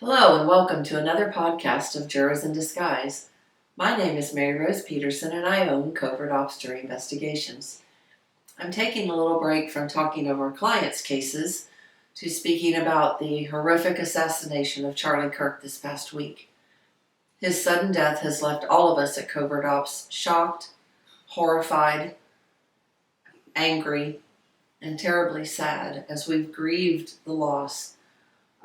Hello and welcome to another podcast of Jurors in Disguise. My name is Mary Rose Peterson and I own Covert Ops Jury Investigations. I'm taking a little break from talking over clients' cases to speaking about the horrific assassination of Charlie Kirk this past week. His sudden death has left all of us at Covert Ops shocked, horrified, angry, and terribly sad as we've grieved the loss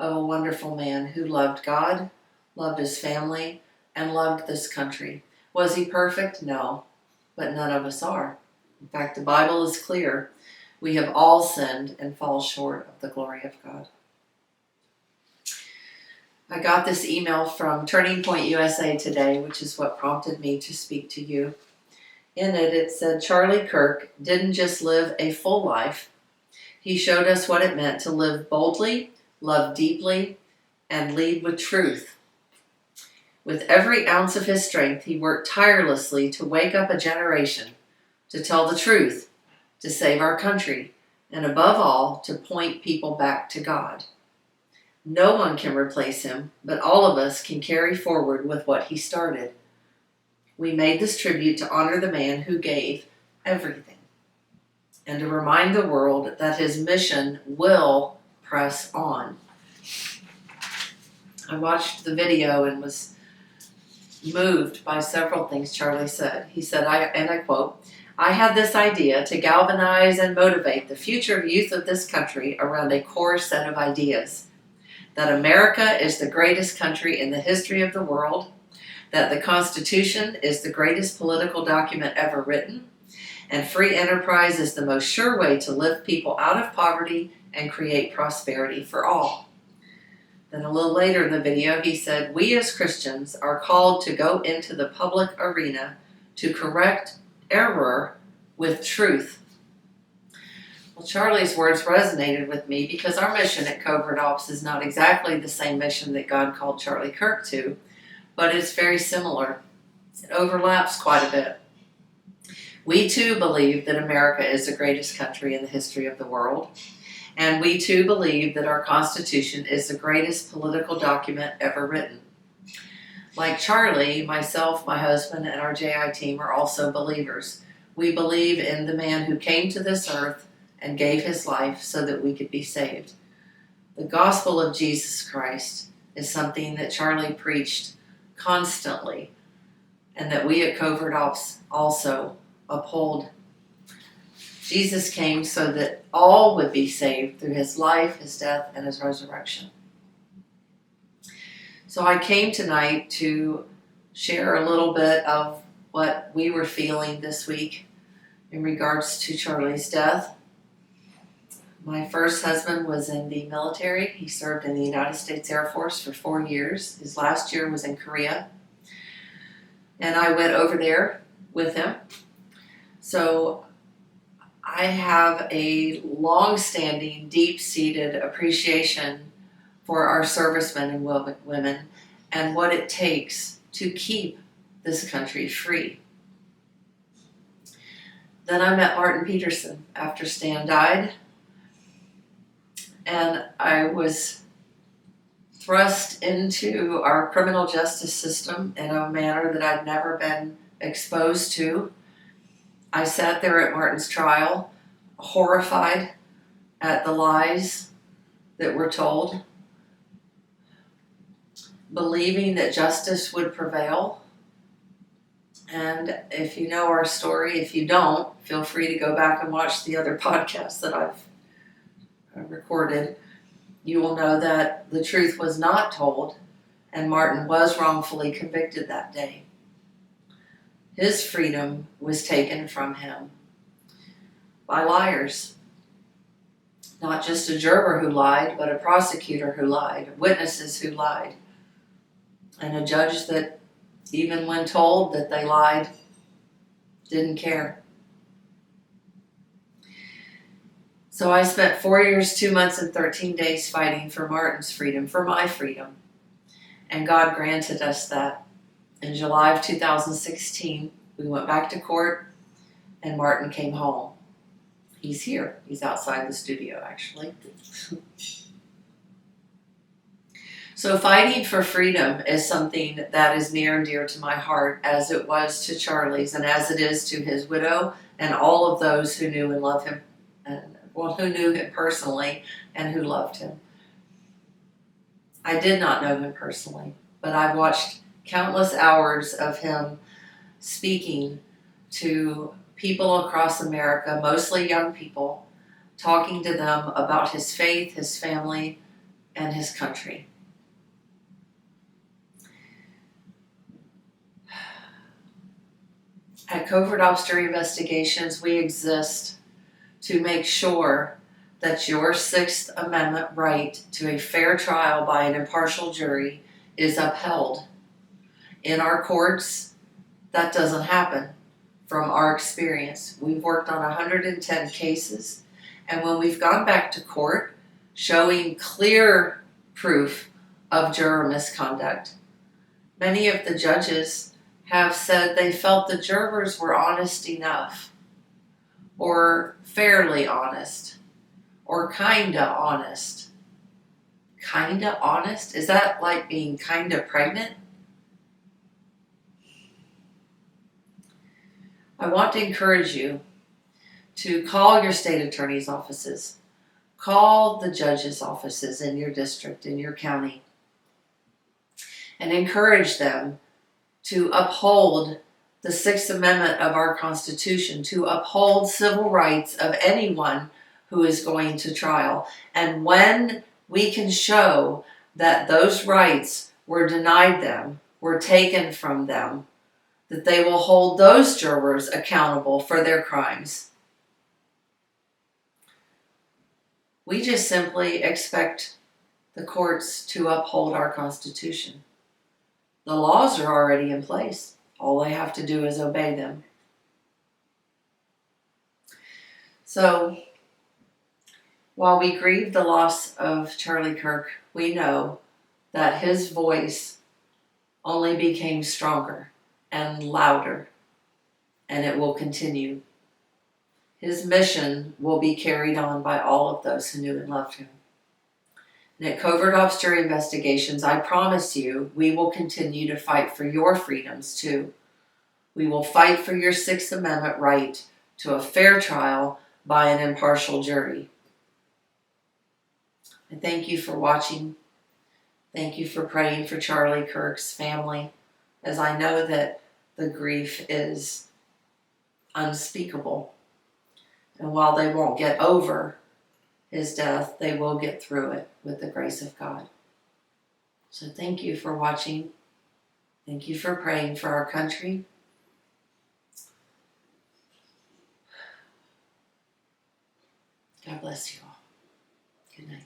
of a wonderful man who loved God, loved his family, and loved this country. Was he perfect? No, but none of us are. In fact, the Bible is clear. We have all sinned and fall short of the glory of God. I got this email from Turning Point USA today, which is what prompted me to speak to you. In it, it said, Charlie Kirk didn't just live a full life. He showed us what it meant to live boldly, love deeply, and lead with truth. With every ounce of his strength, he worked tirelessly to wake up a generation, to tell the truth, to save our country, and above all, to point people back to God. No one can replace him, but all of us can carry forward with what he started. We made this tribute to honor the man who gave everything, and to remind the world that his mission will press on. I watched the video and was moved by several things Charlie said. He said, I quote, "I had this idea to galvanize and motivate the future youth of this country around a core set of ideas. That America is the greatest country in the history of the world, that the Constitution is the greatest political document ever written, and free enterprise is the most sure way to lift people out of poverty and create prosperity for all." Then a little later in the video, he said, "We as Christians are called to go into the public arena to correct error with truth." Well, Charlie's words resonated with me because our mission at Covert Ops is not exactly the same mission that God called Charlie Kirk to, but it's very similar. It overlaps quite a bit. We too believe that America is the greatest country in the history of the world. And we too believe that our Constitution is the greatest political document ever written. Like Charlie, myself, my husband, and our JI team are also believers. We believe in the man who came to this earth and gave his life so that we could be saved. The gospel of Jesus Christ is something that Charlie preached constantly and that we at Covert Ops also uphold. Jesus came so that all would be saved through his life, his death, and his resurrection. So I came tonight to share a little bit of what we were feeling this week in regards to Charlie's death. My first husband was in the military. He served in the United States Air Force for 4 years. His last year was in Korea. And I went over there with him. So I have a long-standing, deep-seated appreciation for our servicemen and women and what it takes to keep this country free. Then I met Martin Peterson after Stan died, and I was thrust into our criminal justice system in a manner that I'd never been exposed to. I sat there at Martin's trial, horrified at the lies that were told, believing that justice would prevail. And if you know our story, if you don't, feel free to go back and watch the other podcasts that I've recorded. You will know that the truth was not told, and Martin was wrongfully convicted that day. His freedom was taken from him by liars. Not just a juror who lied, but a prosecutor who lied, witnesses who lied, and a judge that, even when told that they lied, didn't care. So I spent 4 years, 2 months, and 13 days fighting for Martin's freedom, for my freedom. And God granted us that. In July of 2016, we went back to court, and Martin came home. He's here. He's outside the studio, actually. So fighting for freedom is something that is near and dear to my heart, as it was to Charlie's and as it is to his widow and all of those who knew and loved him, and who knew him personally and who loved him. I did not know him personally, but I watched countless hours of him speaking to people across America, mostly young people, talking to them about his faith, his family, and his country. At Covert Officer Investigations, we exist to make sure that your Sixth Amendment right to a fair trial by an impartial jury is upheld. In our courts, that doesn't happen from our experience. We've worked on 110 cases, and when we've gone back to court showing clear proof of juror misconduct, many of the judges have said they felt the jurors were honest enough, or fairly honest, or kinda honest. Kinda honest? Is that like being kinda pregnant? I want to encourage you to call your state attorney's offices, call the judge's offices in your district, in your county, and encourage them to uphold the Sixth Amendment of our Constitution, to uphold civil rights of anyone who is going to trial. And when we can show that those rights were denied them, were taken from them, that they will hold those jurors accountable for their crimes. We just simply expect the courts to uphold our Constitution. The laws are already in place. All they have to do is obey them. So, while we grieve the loss of Charlie Kirk, we know that his voice only became stronger and louder, and it will continue. His mission will be carried on by all of those who knew and loved him. And at Covert Officer Investigations, I promise you, we will continue to fight for your freedoms too. We will fight for your Sixth Amendment right to a fair trial by an impartial jury. I thank you for watching. Thank you for praying for Charlie Kirk's family, as I know that the grief is unspeakable. And while they won't get over his death, they will get through it with the grace of God. So thank you for watching. Thank you for praying for our country. God bless you all. Good night.